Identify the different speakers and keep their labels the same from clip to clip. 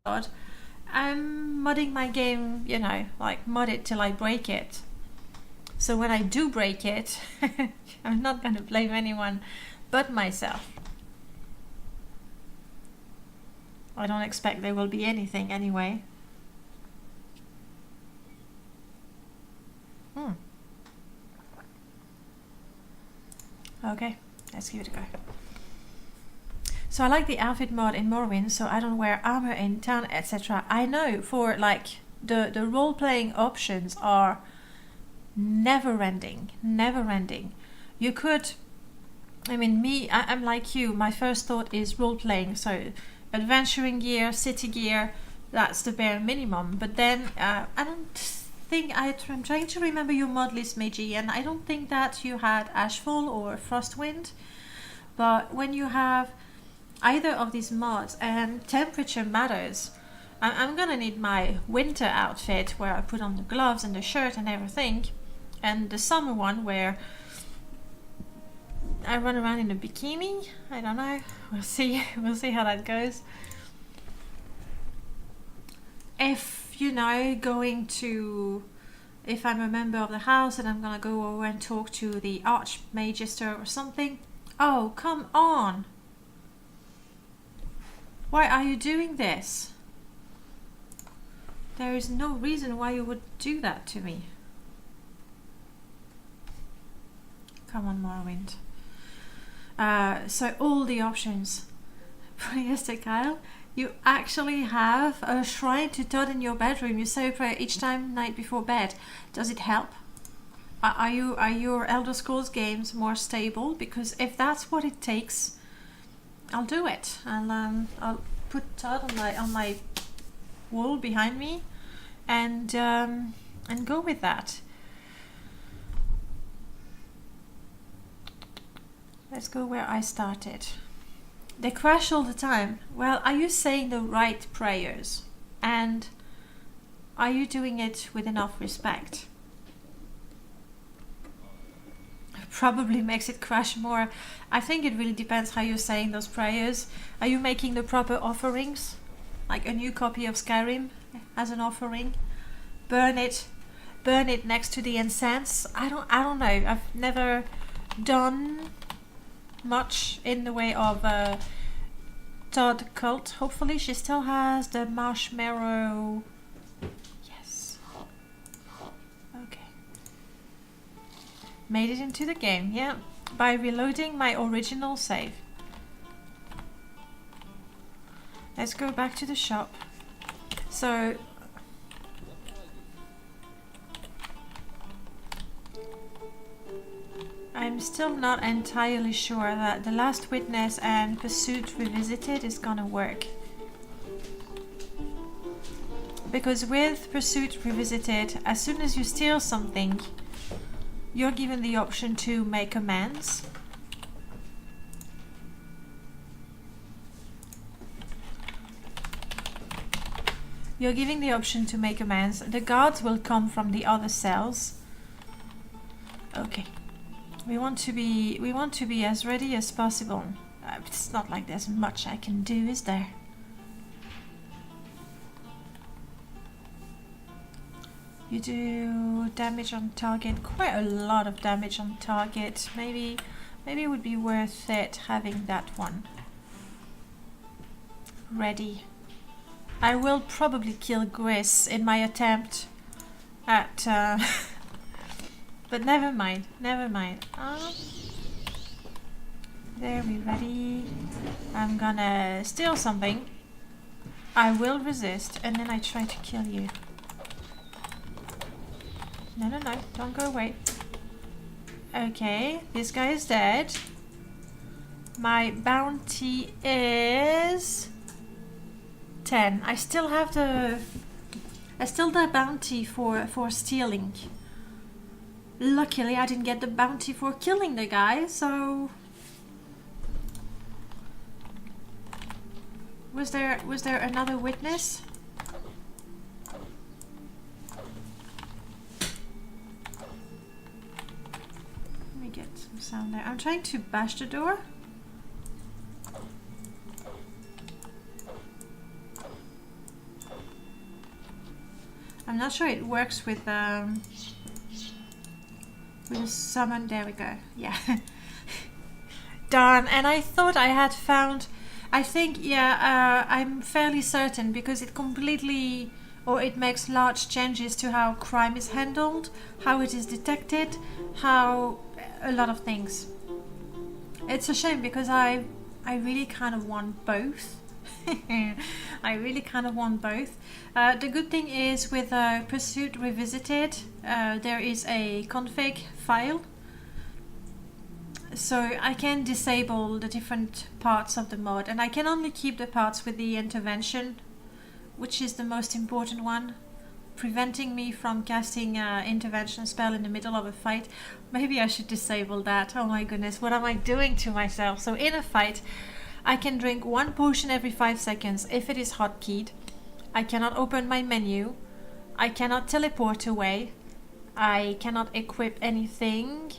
Speaker 1: mod, I'm modding my game, you know, like mod it till I break it. So when I do break it, I'm not going to blame anyone but myself. I don't expect there will be anything anyway. Okay, let's give it a go. So I like the outfit mod in Morrowind, so I don't wear armor in town, etc. I know for like the role-playing options are never-ending. You could, I mean, I'm like you. My first thought is role-playing, so adventuring gear, city gear, that's the bare minimum. But then I don't think I'm trying to remember your mod list, Meiji, and I don't think that you had Ashfall or Frostwind. But when you have either of these mods and temperature matters, I'm gonna need my winter outfit where I put on the gloves and the shirt and everything, and the summer one where I run around in a bikini. I don't know. We'll see how that goes. If you know, if I'm a member of the house and I'm gonna go over and talk to the Archmagister or something. Oh, come on! Why are you doing this? There is no reason why you would do that to me. Come on, Morrowind. So all the options. Polyester Kyle, you actually have a shrine to Todd in your bedroom. You say a prayer each time night before bed. Does it help? Are your Elder Scrolls games more stable? Because if that's what it takes, I'll do it. I'll put Todd on my wall behind me, and go with that. Let's go where I started. They crash all the time. Well, are you saying the right prayers? And are you doing it with enough respect? Probably makes it crash more. I think it really depends how you're saying those prayers. Are you making the proper offerings? Like a new copy of Skyrim as an offering? Burn it next to the incense? I don't know. I've never done much in the way of Todd cult. Hopefully she still has the marshmallow. Yes. Okay. Made it into the game, yeah. By reloading my original save. Let's go back to the shop. So I'm still not entirely sure that the Last Witness and Pursuit Revisited is gonna work. Because with Pursuit Revisited, as soon as you steal something, you're given the option to make amends. You're giving the option to make amends. The guards will come from the other cells. Okay. We want to be as ready as possible. It's not like there's much I can do, is there? You do damage on target, quite a lot of damage on target. Maybe it would be worth it having that one ready. I will probably kill Gris in my attempt at but never mind. There, we ready. I'm gonna steal something. I will resist, and then I try to kill you. No, don't go away. Okay, this guy is dead. My bounty is 10. I still have the bounty for stealing. Luckily, I didn't get the bounty for killing the guy, so... Was there another witness? Let me get some sound there. I'm trying to bash the door. . I'm not sure it works with a summon. There we go. Yeah. Darn. And I thought I had found, I think, yeah, I'm fairly certain because it completely, or it makes large changes to how crime is handled, how it is detected, how a lot of things. It's a shame because I really kind of want both. I really kind of want both. The good thing is with Pursuit Revisited, there is a config file, so I can disable the different parts of the mod, and I can only keep the parts with the intervention, which is the most important one, preventing me from casting an intervention spell in the middle of a fight. Maybe I should disable that. Oh my goodness, what am I doing to myself? So in a fight, I can drink 1 potion every 5 seconds if it is hotkeyed. I cannot open my menu. I cannot teleport away. I cannot equip anything.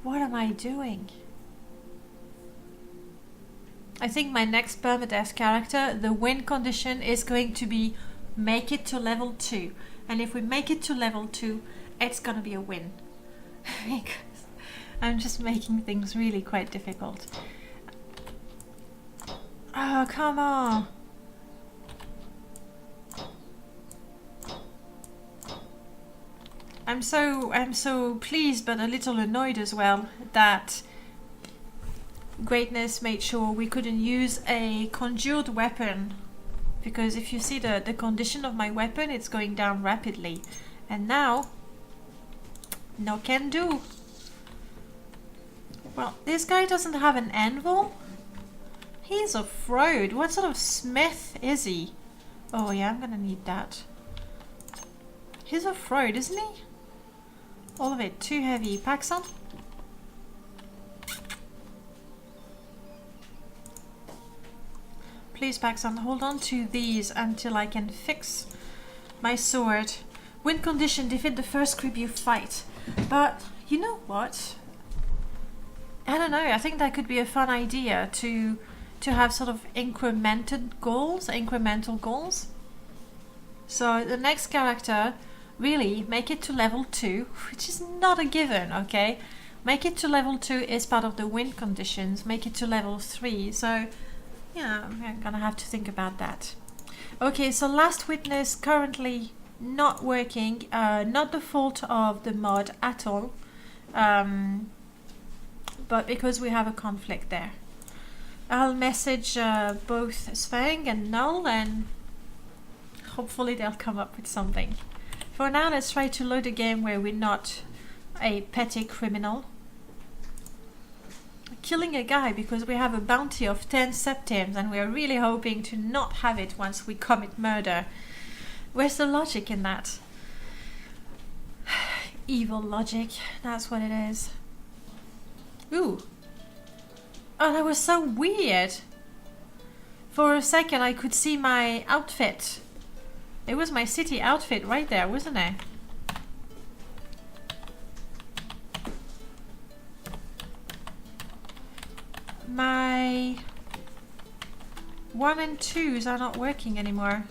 Speaker 1: What am I doing? I think my next permadeath character, the win condition is going to be make it to level 2. And if we make it to level 2, it's gonna be a win. Because I'm just making things really quite difficult. Oh, come on. I'm so pleased but a little annoyed as well that Greatness made sure we couldn't use a conjured weapon, because if you see the condition of my weapon, it's going down rapidly, and now no can do. Well, this guy doesn't have an anvil. He's a fraud. What sort of smith is he? Oh yeah, I'm gonna need that. He's a fraud, isn't he? All of it too heavy. Paxson? Please, Paxson, hold on to these until I can fix my sword. Win condition, defeat the first creep you fight. But, you know what? I don't know, I think that could be a fun idea to have sort of incremental goals. So the next character, really, make it to level 2, which is not a given, okay? Make it to level 2 is part of the win conditions. Make it to level 3, so yeah, I'm gonna have to think about that. Okay, so Last Witness currently not working, not the fault of the mod at all, but because we have a conflict there. I'll message both Svang and Null, and hopefully they'll come up with something. For now, let's try to load a game where we're not a petty criminal. Killing a guy because we have a bounty of 10 septims and we're really hoping to not have it once we commit murder. Where's the logic in that? Evil logic, that's what it is. Ooh. Oh, that was so weird. For a second I could see my outfit. It was my city outfit right there, wasn't it? My 1 and 2s are not working anymore.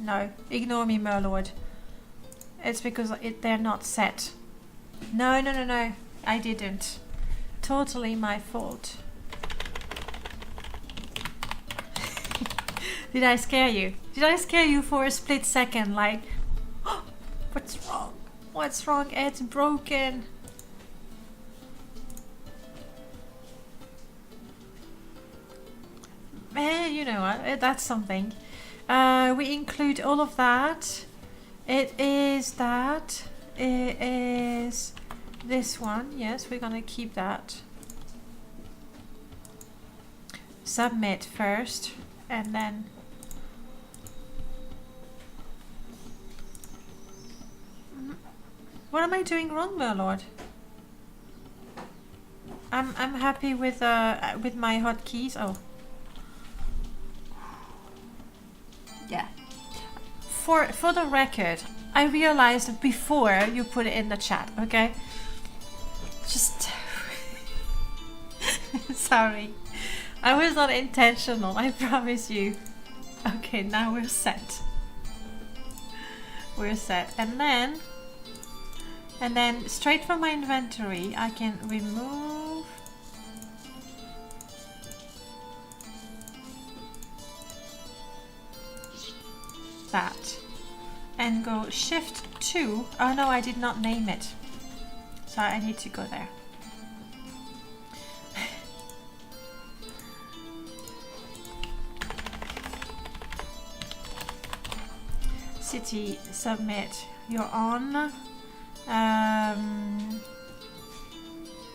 Speaker 1: No, ignore me, Murlord. It's because they're not set. No, I didn't. Totally my fault. Did I scare you? Did I scare you for a split second? Like, oh, what's wrong? What's wrong? It's broken. You know what? That's something. We include all of that. It is that. It is this one. Yes, we're gonna keep that. Submit first, and then. What am I doing wrong, Murlord? I'm happy with my hotkeys. Oh. Yeah. For the record, I realized before you put it in the chat, okay? Just sorry. I was not intentional, I promise you. Okay, now we're set. We're set. And then straight from my inventory I can remove that and go shift 2. Oh no, I did not name it, so I need to go there. City, submit, you're on. I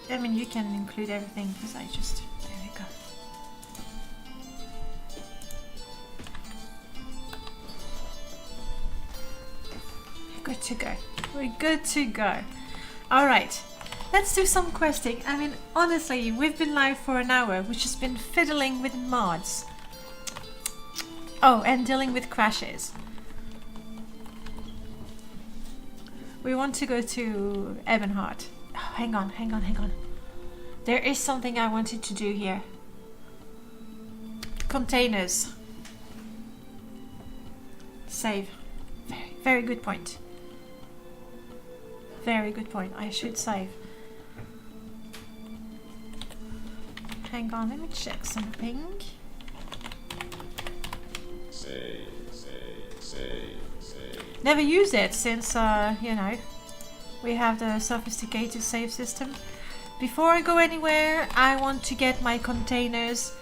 Speaker 1: mean, you can include everything because I just, there we go. We're good to go. We're good to go. All right, let's do some questing. I mean, honestly, we've been live for an hour, which has been fiddling with mods. Oh, and dealing with crashes. We want to go to Ebonheart. Oh, hang on. There is something I wanted to do here. Containers. Save. Very, very good point. Very good point. I should save. Hang on, let me check something. Save. Never use it since, you know, we have the sophisticated save system. Before I go anywhere, I want to get my containers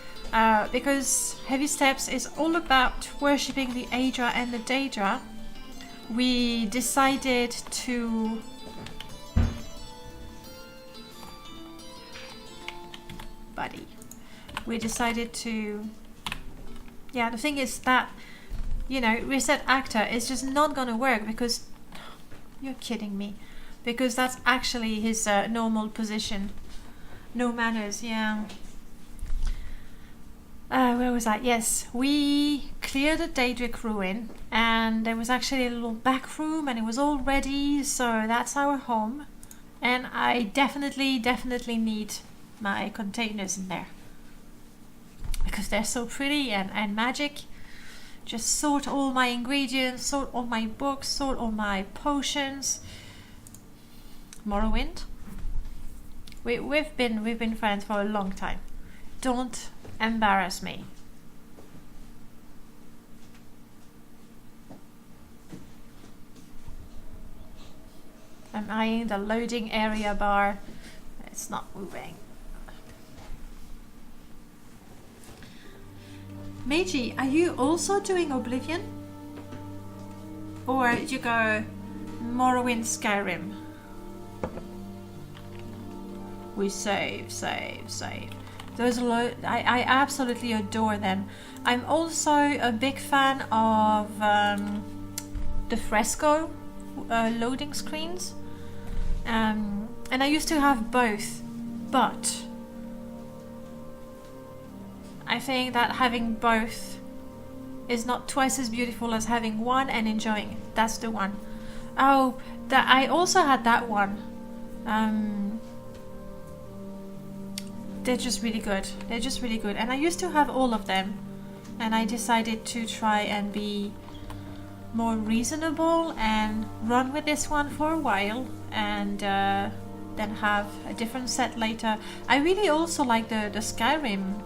Speaker 1: because Heavy Steps is all about worshipping the Aedra and the Daedra. We decided to yeah, the thing is that, you know, reset actor is just not gonna work because you're kidding me, because that's actually his normal position. No manners. Yeah. Where was I? Yes, we cleared the Daedric ruin and there was actually a little back room and it was all ready, so that's our home. And I definitely need my containers in there because they're so pretty and magic. Just sort all my ingredients, sort all my books, sort all my potions. Morrowind. We've been friends for a long time. Don't embarrass me. I'm eyeing the loading area bar. It's not moving. Meiji, are you also doing Oblivion? Or you go Morrowind, Skyrim? We save. Those I absolutely adore them. I'm also a big fan of the fresco loading screens. And I used to have both, but I think that having both is not twice as beautiful as having one and enjoying it. That's the one. Oh, I also had that one. They're just really good. And I used to have all of them. And I decided to try and be more reasonable and run with this one for a while. And then have a different set later. I really also like the Skyrim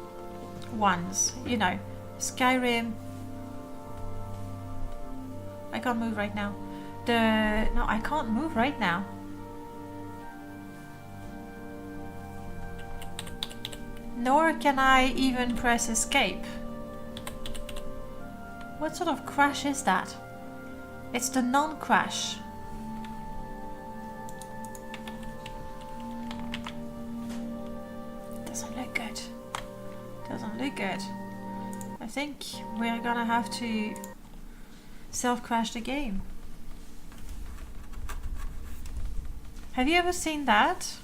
Speaker 1: ones, you know, Skyrim. I can't move right now. No, I can't move right now. Nor can I even press escape. What sort of crash is that? It's the non-crash. Doesn't look good. Doesn't look good. I think we're gonna have to self-crash the game. Have you ever seen that?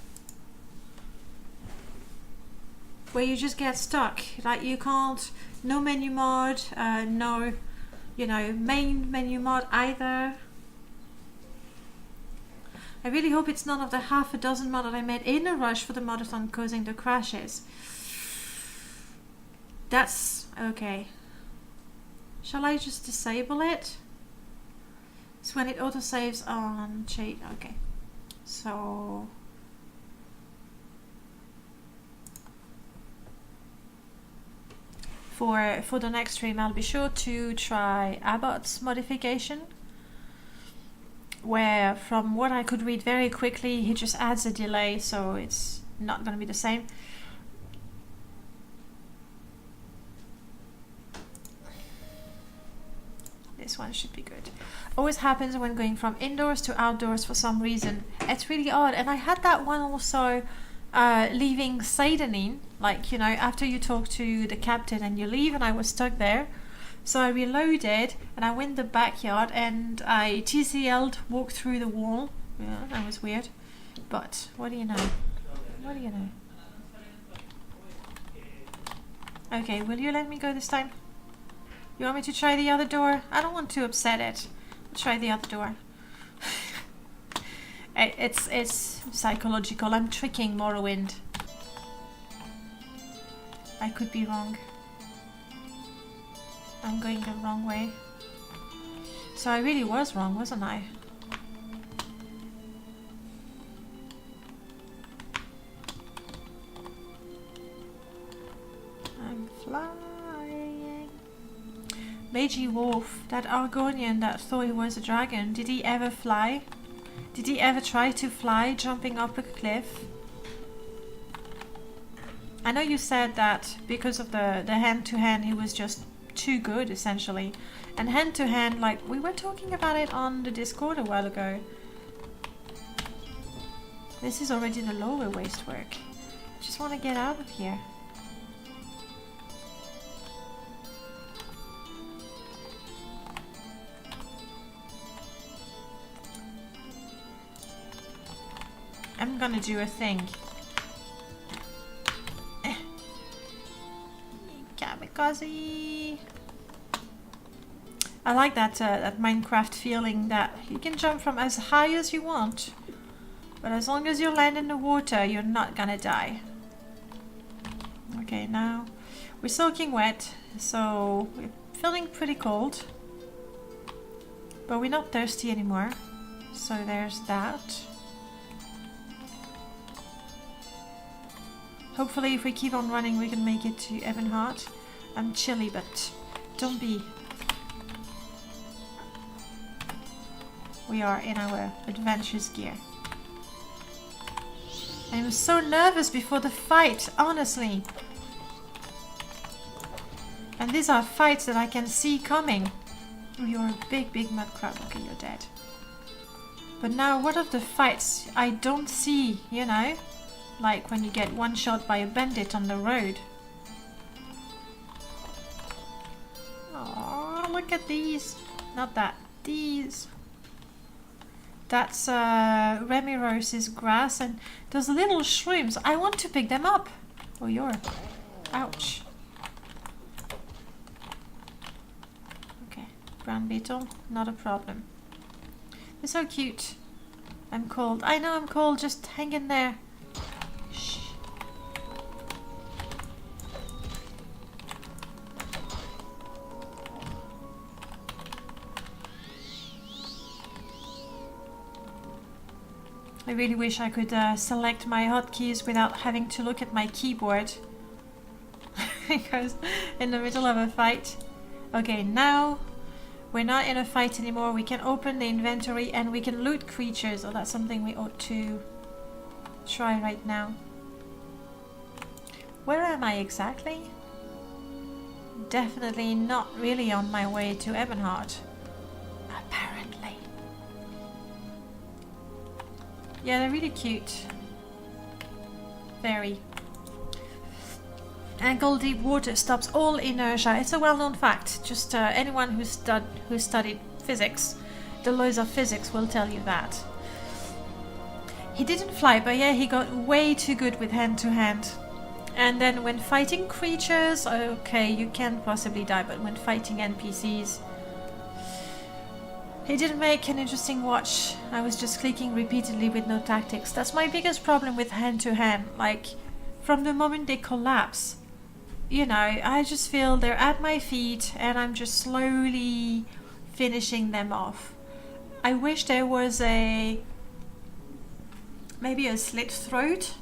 Speaker 1: Where you just get stuck, like you can't, no menu mod, no, you know, main menu mod either. I really hope it's none of the half a dozen mod that I made in a rush for the modathon causing the crashes. That's okay. Shall I just disable it? It's when it autosaves on cheat. Okay. So for the next stream, I'll be sure to try Abbott's modification, where from what I could read very quickly, he just adds a delay, so it's not going to be the same. This one should be good. Always happens when going from indoors to outdoors for some reason. It's really odd. And I had that one also leaving Seidanin, like, you know, after you talk to the captain and you leave, and I was stuck there. So I reloaded and I went in the backyard and I TCL'd, walked through the wall. Yeah, that was weird. But what do you know? What do you know? Okay, will you let me go this time? You want me to try the other door? I don't want to upset it. I'll try the other door. It's psychological. I'm tricking Morrowind. I could be wrong. I'm going the wrong way. So I really was wrong, wasn't I? I'm flying. Beiji Wolf, that Argonian that thought he was a dragon, did he ever fly? Did he ever try to fly jumping up a cliff? I know you said that because of the hand-to-hand he was just too good, essentially. And hand-to-hand, like, we were talking about it on the Discord a while ago. This is already the lower waste work. I just want to get out of here. I'm gonna do a thing. Kamikaze. I like that that Minecraft feeling that you can jump from as high as you want, but as long as you land in the water, you're not gonna die. Okay, now we're soaking wet, so we're feeling pretty cold, but we're not thirsty anymore. So there's that. Hopefully if we keep on running we can make it to Ebonheart. I'm chilly, but don't be. We are in our adventurous gear. I'm so nervous before the fight, honestly. And these are fights that I can see coming. Oh, you're a big mud crab. Okay, you're dead. But now what of the fights I don't see, you know? Like when you get one shot by a bandit on the road. Oh, look at these. Not that. These. That's Remiro's grass, and those little shrooms. I want to pick them up. Oh, you're... Ouch. Okay. Brown beetle. Not a problem. They're so cute. I'm cold. I know I'm cold. Just hang in there. I really wish I could select my hotkeys without having to look at my keyboard. Because in the middle of a fight. Okay, now we're not in a fight anymore. We can open the inventory and we can loot creatures. Oh, that's something we ought to try right now. Where am I exactly? Definitely not really on my way to Ebonheart. Apparently. Yeah, they're really cute. Very. Ankle deep water stops all inertia. It's a well-known fact. Just anyone who studied physics, the laws of physics, will tell you that. He didn't fly, but yeah, he got way too good with hand-to-hand. And then when fighting creatures, okay, you can possibly die, but when fighting NPCs, he didn't make an interesting watch. I was just clicking repeatedly with no tactics. That's my biggest problem with hand-to-hand. Like, from the moment they collapse, you know, I just feel they're at my feet and I'm just slowly finishing them off. I wish there was maybe a slit throat.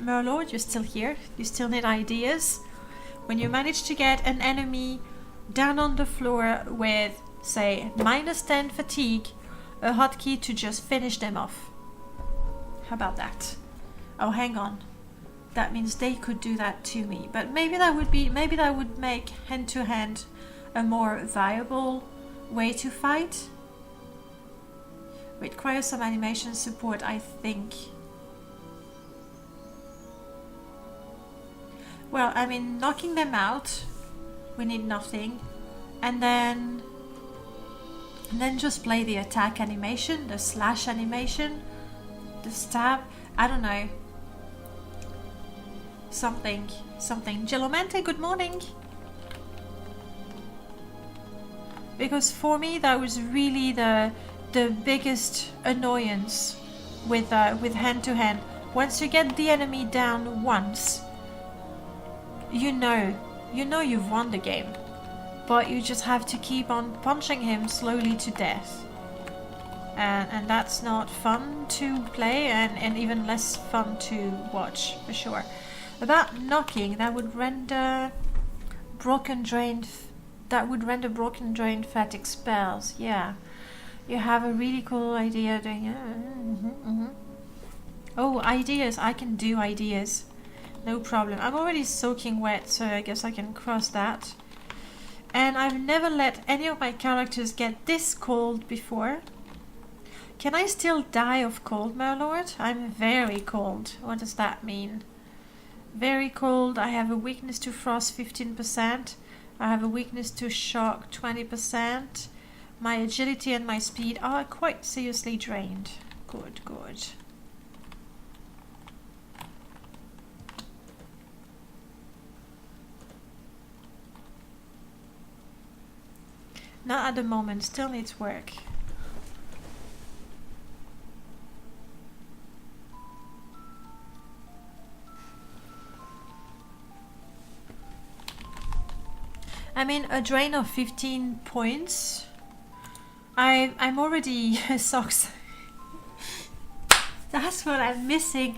Speaker 1: Merlord, you're still here. You still need ideas. When you manage to get an enemy down on the floor with, say, -10 fatigue, a hotkey to just finish them off. How about that? Oh, hang on. That means they could do that to me. But maybe that would make hand-to-hand a more viable way to fight. It requires some animation support, I think. Well, I mean, knocking them out, we need nothing. And then just play the attack animation, the slash animation, the stab, I don't know. Something. Gelomente, good morning. Because for me that was really the biggest annoyance with hand-to-hand. Once you get the enemy down once, you know you've won the game. But you just have to keep on punching him slowly to death. And that's not fun to play, and even less fun to watch, for sure. About knocking, that would render broken drained fatigue spells. Yeah, you have a really cool idea doing. Oh, ideas! I can do ideas, no problem. I'm already soaking wet, so I guess I can cross that. And I've never let any of my characters get this cold before. Can I still die of cold, my lord? I'm very cold. What does that mean? Very cold. I have a weakness to frost 15%. I have a weakness to shock 20%. My agility and my speed are quite seriously drained. Good. Not at the moment, still needs work. I mean, a drain of 15 points. I'm already socks. That's what I'm missing.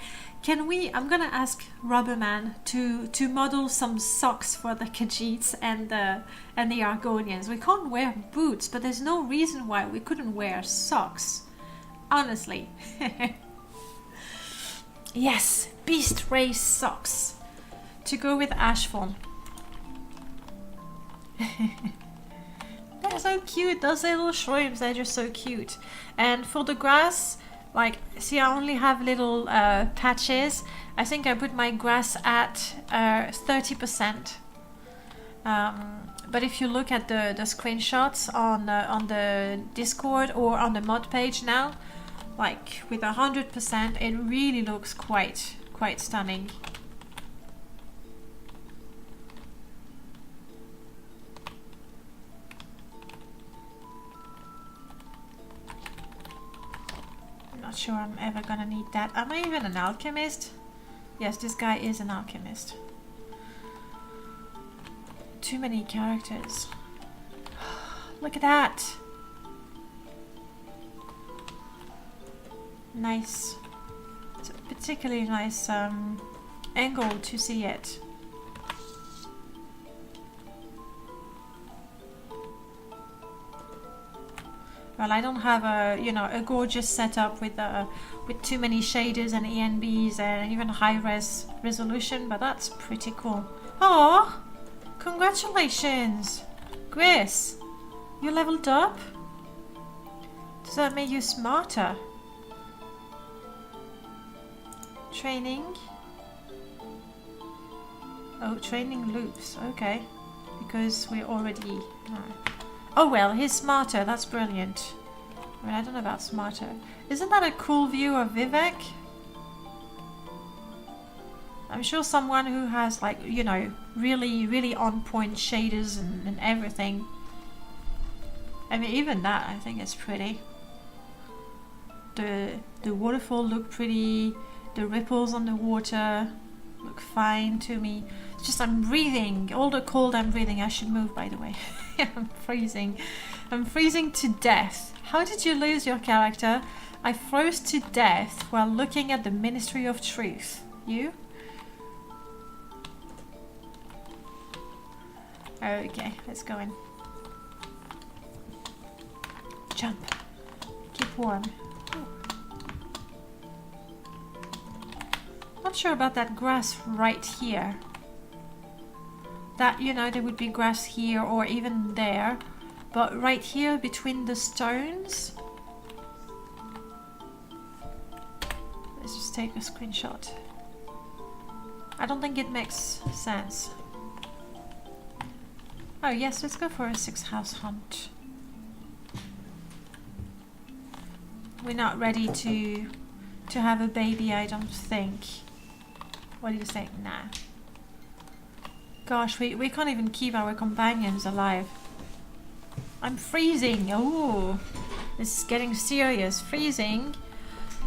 Speaker 1: I'm gonna ask Rubberman to model some socks for the Khajiits and the Argonians. We can't wear boots, but there's no reason why we couldn't wear socks. Honestly. Yes, beast race socks. To go with Ashfall. They're so cute, those little shrooms, they're just so cute. And for the grass, like, see, I only have little patches. I think I put my grass at 30%. But if you look at the screenshots on the Discord or on the mod page now, like with 100%, it really looks quite stunning. Not sure I'm ever gonna need that. Am I even an alchemist? Yes, this guy is an alchemist. Too many characters. Look at that! Nice. It's a particularly nice angle to see it. Well, I don't have a gorgeous setup with too many shaders and ENBs and even high-res resolution, but that's pretty cool. Oh, congratulations, Grace! You leveled up? Does that make you smarter? Training. Oh, training loops. Okay, because we're already. Oh well, he's smarter. That's brilliant. I mean, I don't know about smarter. Isn't that a cool view of Vivek? I'm sure someone who has, like, you know, really on point shaders and everything. I mean, even that I think is pretty. The waterfall look pretty. The ripples on the water look fine to me. It's just I'm breathing. All the cold I'm breathing. I should move, by the way. I'm freezing. I'm freezing to death. How did you lose your character? I froze to death while looking at the Ministry of Truth. You? Okay, let's go in. Jump. Keep warm. Ooh. Not sure about that grass right here. That, you know, there would be grass here or even there. But right here between the stones. Let's just take a screenshot. I don't think it makes sense. Oh yes, let's go for a 6th house hunt. We're not ready to have a baby, I don't think. What do you think? Nah. Gosh, we can't even keep our companions alive. I'm freezing. Oh, this is getting serious. Freezing.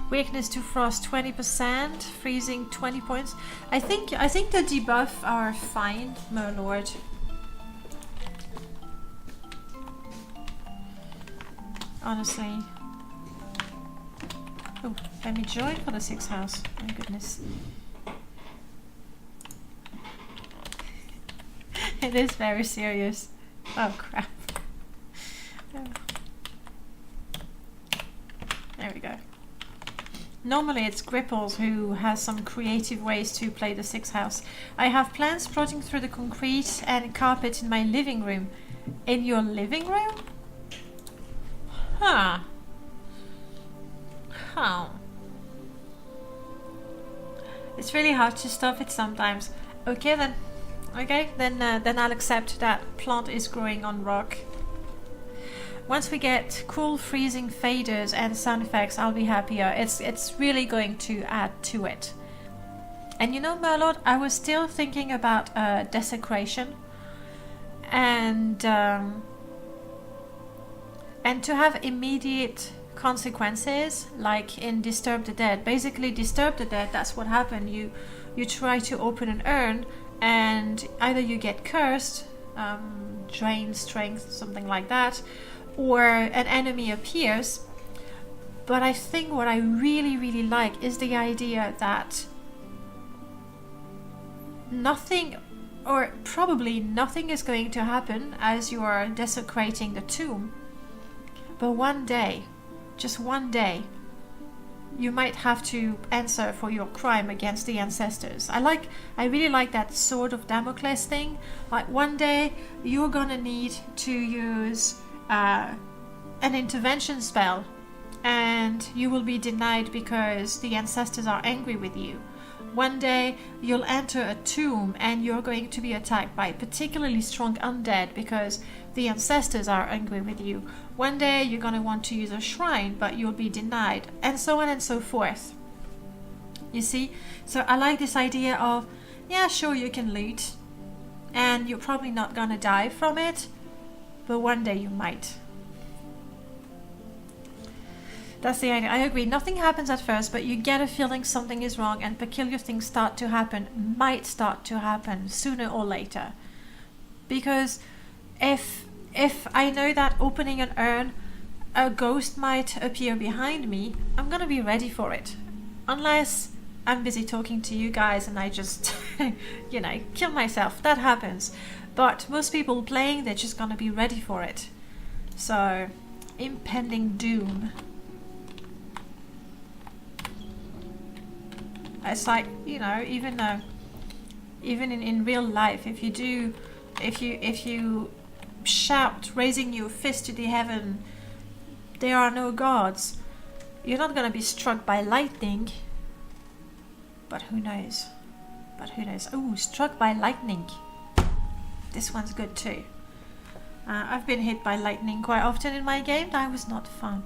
Speaker 1: Weakness to frost 20%. Freezing 20 points. I think the debuff are fine, my lord. Honestly. Oh, let me join for the 6th house. My goodness. It is very serious. Oh crap. Oh. There we go. Normally it's Gripples who has some creative ways to play the 6th house. I have plants prodding through the concrete and carpet in my living room. In your living room? Huh. Huh. It's really hard to stop it sometimes. Okay then. Okay, then I'll accept that plant is growing on rock. Once we get cool freezing faders and sound effects, I'll be happier. It's really going to add to it. And you know, my lord, I was still thinking about desecration and to have immediate consequences, like in Disturb the Dead. Basically, Disturb the Dead, that's what happened. You try to open an urn, and either you get cursed, drain strength, something like that, or an enemy appears. But I think what I really like is the idea that nothing, or probably nothing, is going to happen as you are desecrating the tomb. But one day, just one day, you might have to answer for your crime against the ancestors. I really like that Sword of Damocles thing. Like one day you're gonna need to use an intervention spell, and you will be denied because the ancestors are angry with you. One day you'll enter a tomb and you're going to be attacked by particularly strong undead because the ancestors are angry with you. One day you're going to want to use a shrine, but you'll be denied, and so on and so forth. You see? So I like this idea of, yeah, sure, you can loot, and you're probably not going to die from it, but one day you might. That's the idea. I agree. Nothing happens at first, but you get a feeling something is wrong, and peculiar things start to happen, might start to happen sooner or later. Because if I know that opening an urn, a ghost might appear behind me, I'm gonna be ready for it. Unless I'm busy talking to you guys and I just, you know, kill myself. That happens. But most people playing, they're just gonna be ready for it. So, impending doom. It's like, you know, even in real life, if you shout, raising your fist to the heaven, there are no gods, you're not going to be struck by lightning. But who knows? Oh, struck by lightning. This one's good too. I've been hit by lightning quite often in my game. That was not fun.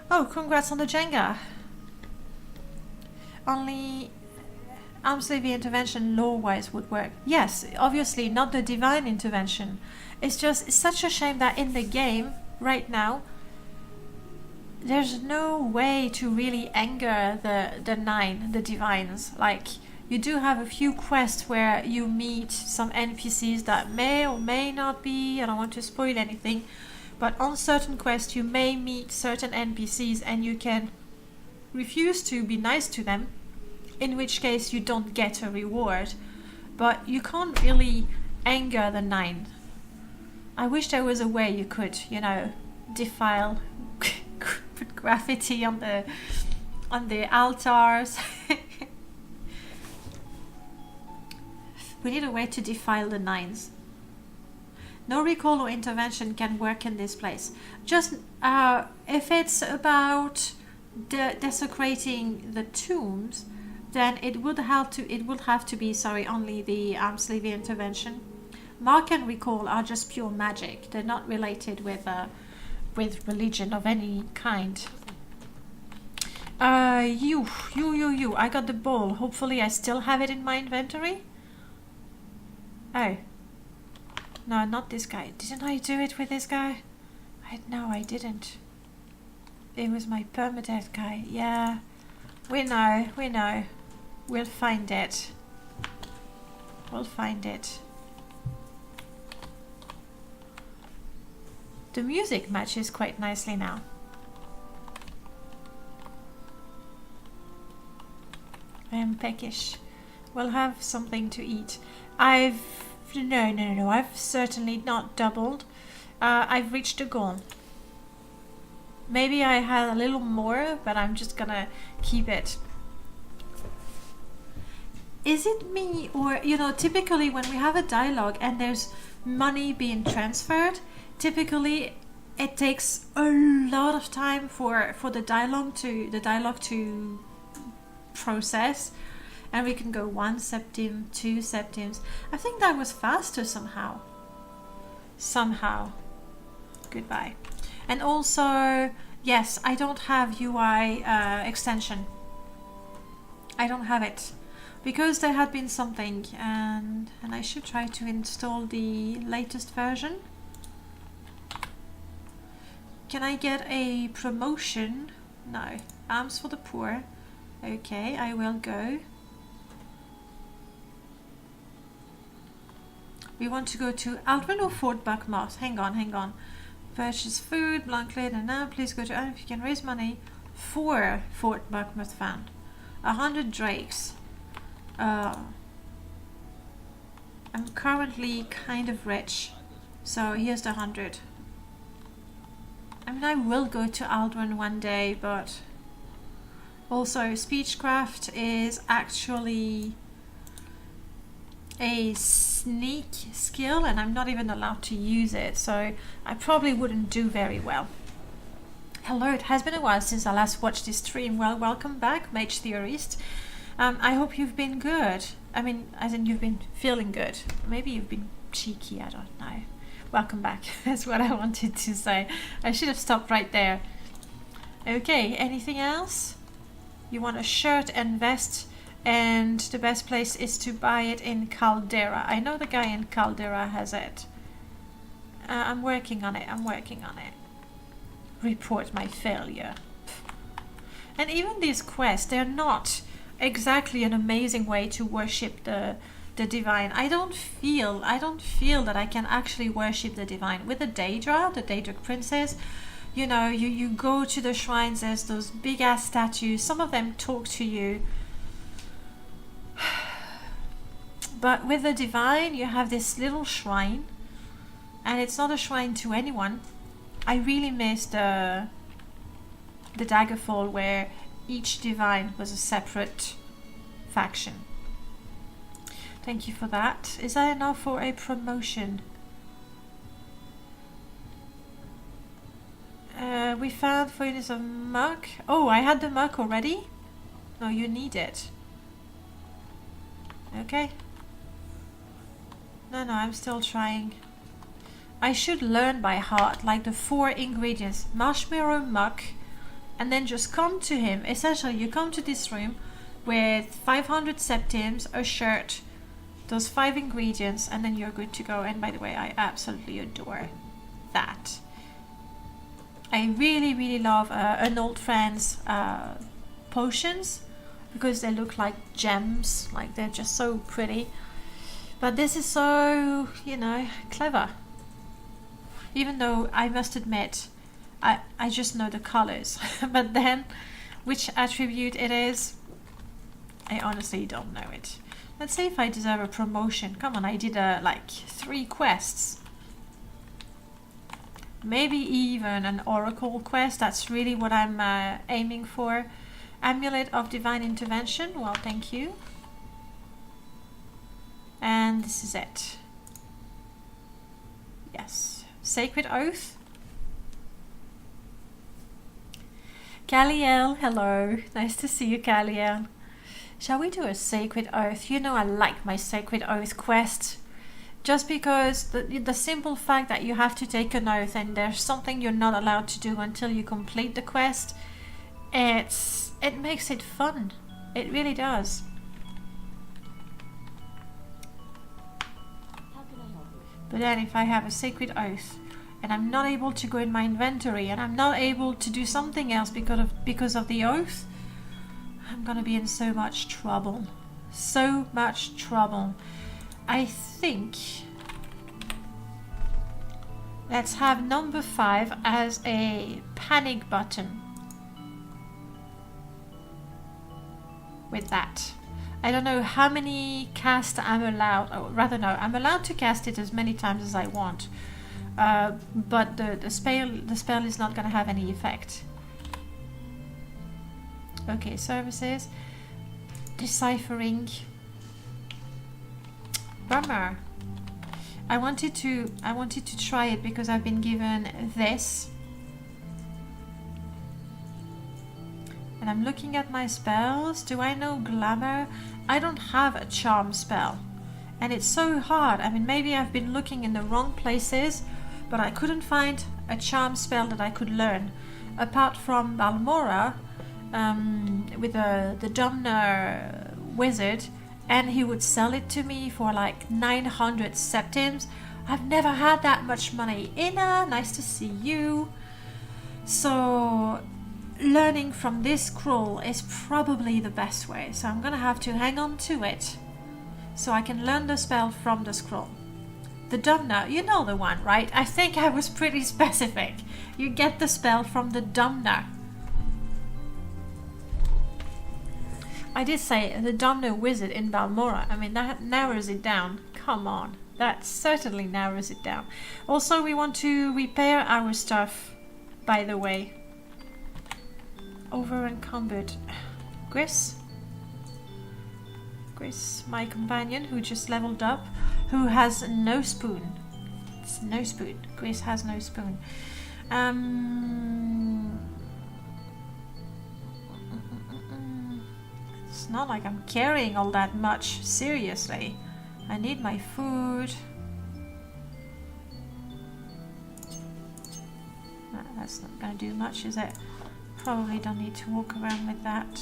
Speaker 1: Oh, congrats on the Jenga. Only Armslevy intervention law-wise would work. Yes, obviously not the divine intervention. It's such a shame that in the game right now there's no way to really anger the divines. Like, You do have a few quests where you meet some NPCs that may or may not be, I don't want to spoil anything, but on certain quests you may meet certain NPCs and you can refuse to be nice to them, in which case you don't get a reward. But you can't really anger the nine. I wish there was a way you could, you know, defile, put graffiti on the altars. We need a way to defile the nines. No recall or intervention can work in this place. Just if it's about desecrating the tombs, then it would have to be only the sleevey intervention. Mark and recall are just pure magic. They're not related with religion of any kind. You. I got the ball. Hopefully I still have it in my inventory. Oh. No, not this guy. Didn't I do it with this guy? No, I didn't. It was my permadeath guy. Yeah. We know. We'll find it. The music matches quite nicely now. I am peckish. We'll have something to eat. No. I've certainly not doubled. I've reached a goal. Maybe I had a little more, but I'm just gonna keep it. Is it me, or, you know, typically when we have a dialogue and there's money being transferred, typically it takes a lot of time for the dialogue to process, and we can go 1 septim, 2 septims. I think that was faster somehow. Goodbye. And also, yes, I don't have UI extension. I don't have it because there had been something, and I should try to install the latest version. Can I get a promotion? No. Arms for the poor. Okay, I will go. We want to go to Aldrin or Fort Buckmouth. Hang on. Purchase food, Blanclet, and now please go to if you can raise money for Fort Buckmouth found. 100 drakes. I'm currently kind of rich, so here's the 100. I mean, I will go to Aldrin one day, but also speechcraft is actually a sneak skill, and I'm not even allowed to use it, so I probably wouldn't do very well. Hello, it has been a while since I last watched this stream. Well, welcome back, Mage Theorist. I hope you've been good. I mean, as in you've been feeling good. Maybe you've been cheeky, I don't know. Welcome back. That's what I wanted to say. I should have stopped right there. Okay, anything else? You want a shirt and vest, and the best place is to buy it in Caldera. I know the guy in Caldera has it. I'm working on it. Report my failure. And even these quests, they're not exactly an amazing way to worship the divine. I don't feel that I can actually worship the divine. With the Daedra, the Daedric princess, you know, you go to the shrines, there's those big ass statues, some of them talk to you. But with the divine, you have this little shrine, and it's not a shrine to anyone. I really miss the Daggerfall, where each divine was a separate faction. Thank you for that. Is that enough for a promotion? We found 4 units of muck. Oh, I had the muck already? No, you need it. Okay. No, I'm still trying. I should learn by heart, like the 4 ingredients. Marshmallow muck, and then just come to him. Essentially, you come to this room with 500 septims, a shirt, those 5 ingredients, and then you're good to go. And by the way, I absolutely adore that. I really love an old friend's potions. because they look like gems, like they're just so pretty. But this is so, you know, clever. Even though I must admit, I just know the colors. But then, which attribute it is, I honestly don't know it. Let's see if I deserve a promotion. Come on, I did like 3 quests. Maybe even an oracle quest. That's really what I'm aiming for. Amulet of Divine Intervention. Well, thank you. And this is it. Yes. Sacred Oath. Kaliel, hello. Nice to see you, Kaliel. Shall we do a Sacred Oath? You know I like my Sacred Oath quest. Just because the simple fact that you have to take an oath and there's something you're not allowed to do until you complete the quest, it makes it fun. It really does. But then if I have a Sacred Oath and I'm not able to go in my inventory and I'm not able to do something else because of the oath, I'm gonna be in so much trouble. So much trouble. I think let's have number 5 as a panic button. With that. I don't know how many casts I'm allowed, or rather no, I'm allowed to cast it as many times as I want. But the spell is not going to have any effect. Okay, services. Deciphering. Bummer. I wanted to try it because I've been given this. And I'm looking at my spells. Do I know Glamour? I don't have a charm spell. And it's so hard. I mean, maybe I've been looking in the wrong places, but I couldn't find a charm spell that I could learn. Apart from Balmora, with the Domner wizard, and he would sell it to me for like 900 septims. I've never had that much money. Inna, nice to see you. So learning from this scroll is probably the best way. So I'm gonna have to hang on to it so I can learn the spell from the scroll. The Domner, you know the one, right? I think I was pretty specific. You get the spell from the Domner. I did say the Domner wizard in Balmora. I mean, that narrows it down. Come on. That certainly narrows it down. Also, we want to repair our stuff, by the way. Over encumbered. Gris, my companion, who just leveled up, who has no spoon. It's no spoon. Gris has no spoon. It's not like I'm carrying all that much. Seriously. I need my food. No, that's not going to do much, is it? Probably don't need to walk around with that.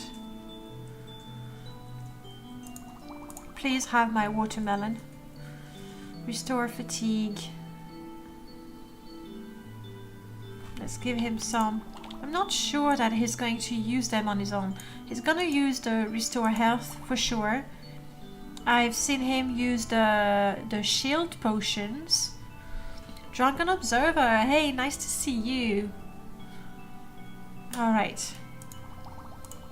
Speaker 1: Please have my watermelon. Restore fatigue. Let's give him some. I'm not sure that he's going to use them on his own. He's going to use the restore health for sure. I've seen him use the shield potions. Drunken Observer, hey, nice to see you. Alright.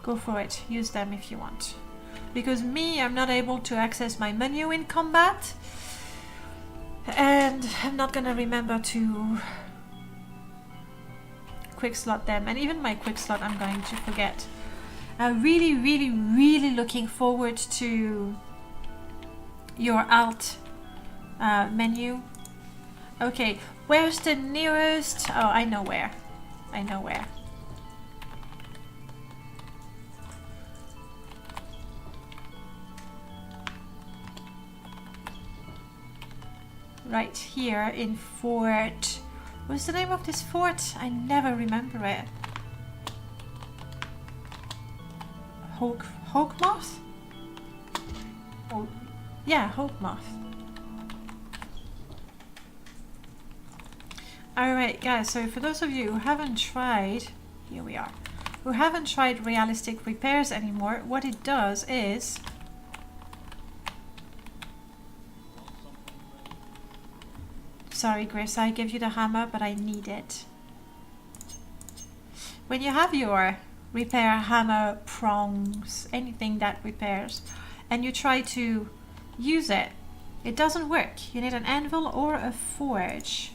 Speaker 1: Go for it. Use them if you want. Because me, I'm not able to access my menu in combat. And I'm not gonna remember to quick slot them. And even my quick slot I'm going to forget. I'm really, really, really looking forward to your alt menu. Okay, where's the nearest? Oh, I know where. I know where. Right here in Fort... What's the name of this fort? I never remember it. Hawkmoth? Oh, yeah, Hawkmoth. Alright guys, so for those of you who haven't tried... Here we are. who haven't tried realistic repairs anymore, what it does is... Sorry, Gris, I give you the hammer, but I need it. When you have your repair hammer, prongs, anything that repairs, and you try to use it, it doesn't work. You need an anvil or a forge.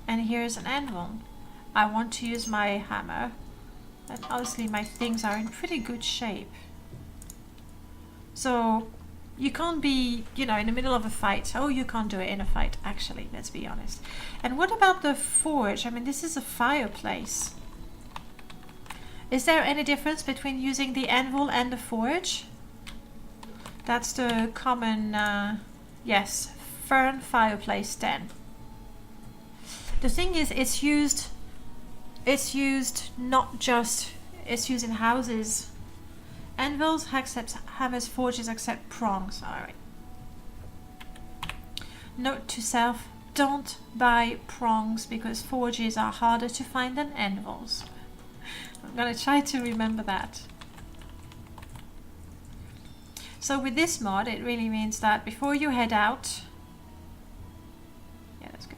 Speaker 1: And here's an anvil. I want to use my hammer, and obviously my things are in pretty good shape. So you can't be, you know, in the middle of a fight. Oh, you can't do it in a fight, actually, let's be honest. And what about the forge? I mean, this is a fireplace. Is there any difference between using the anvil and the forge? That's the common, yes, fern fireplace then. The thing is, it's used not just, it's used in houses. Anvils accept hammers, forges accept prongs. Alright. Note to self, don't buy prongs because forges are harder to find than anvils. I'm gonna try to remember that. So with this mod, it really means that before you head out, yeah, that's good.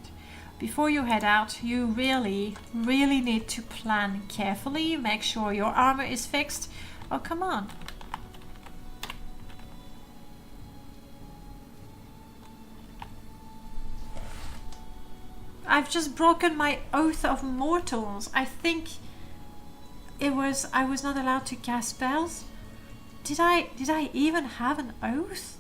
Speaker 1: Before you head out, you really need to plan carefully, make sure your armor is fixed. Oh, come on. I've just broken my Oath of Mortals. I think I was not allowed to cast spells. Did I even have an oath?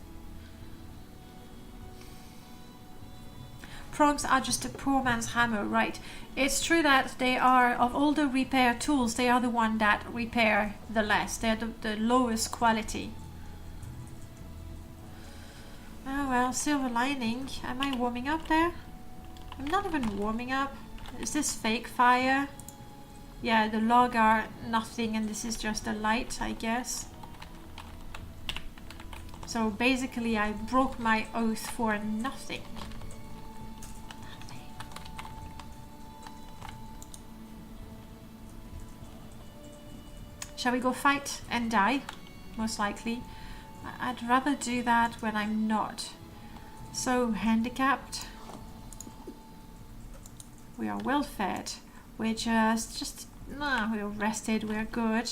Speaker 1: Prongs are just a poor man's hammer, right? It's true that they are, of all the repair tools, they are the one that repair the less. They're the lowest quality. Oh well, silver lining. Am I warming up there? I'm not even warming up. Is this fake fire? Yeah, the log are nothing and this is just a light, I guess. So basically I broke my oath for nothing. Shall we go fight and die? Most likely. I'd rather do that when I'm not so handicapped. We are well fed. We're we're rested, we're good.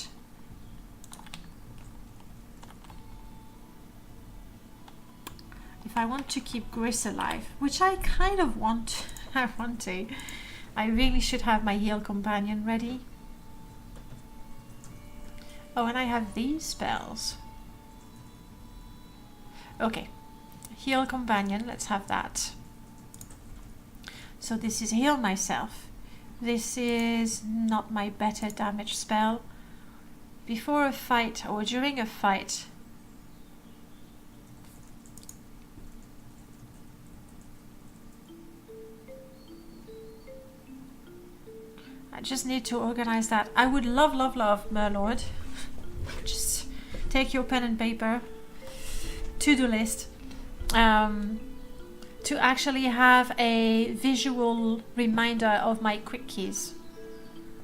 Speaker 1: If I want to keep Gris alive, which I kind of want, I really should have my heal companion ready. Oh, and I have these spells. Okay, heal companion, let's have that. So this is heal myself. This is not my better damage spell. Before a fight or during a fight, I just need to organize that. I would love, Merlord. Just take your pen and paper, to-do list, to actually have a visual reminder of my quick keys.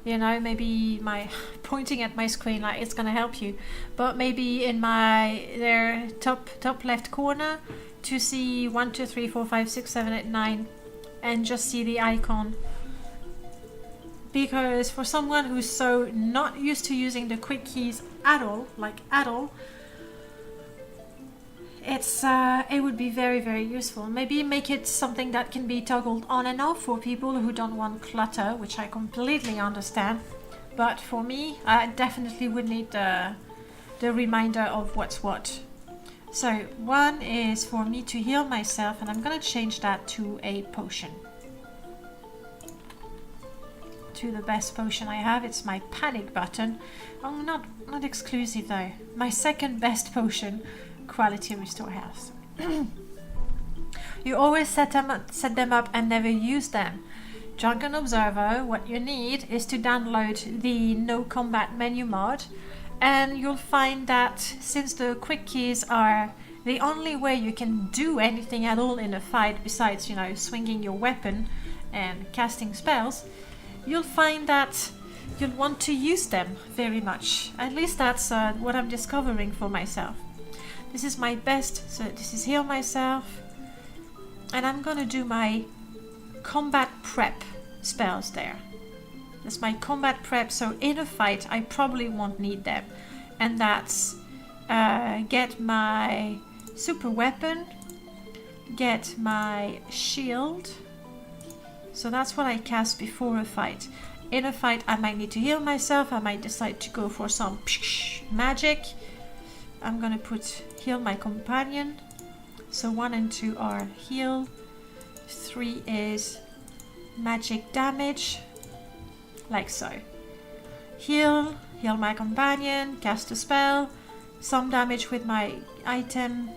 Speaker 1: You know, maybe my pointing at my screen, like it's gonna help you, but maybe in their top left corner to see 1, 2, 3, 4, 5, 6, 7, 8, 9, and just see the icon. Because for someone who's so not used to using the quick keys at all, it would be very useful. Maybe make it something that can be toggled on and off for people who don't want clutter, which I completely understand. But for me, I definitely would need the reminder of what's what. So one is for me to heal myself, and I'm gonna change that to a potion. To the best potion I have, it's my panic button. Oh, not exclusive though. My second best potion, quality restore health. You always set them up and never use them. Drunken Observer, what you need is to download the no combat menu mod, and you'll find that since the quick keys are the only way you can do anything at all in a fight besides, you know, swinging your weapon and casting spells, you'll find that you'll want to use them very much. At least that's what I'm discovering for myself. This is my best, so this is heal myself, and I'm gonna do my combat prep spells there. That's my combat prep, so in a fight I probably won't need them, and that's get my super weapon, get my shield. So that's what I cast before a fight. In a fight I might need to heal myself, I might decide to go for some magic. I'm gonna heal my companion. So 1 and 2 are heal, 3 is magic damage, like so. Heal my companion, cast a spell, some damage with my item.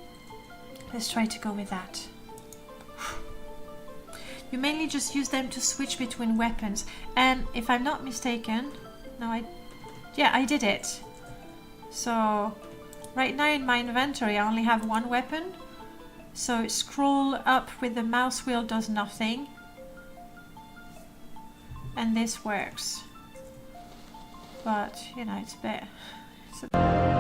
Speaker 1: Let's try to go with that. You mainly just use them to switch between weapons, and if I'm not mistaken, I did it. So right now in my inventory I only have 1 weapon, so scroll up with the mouse wheel does nothing, and this works, but you know, it's a bit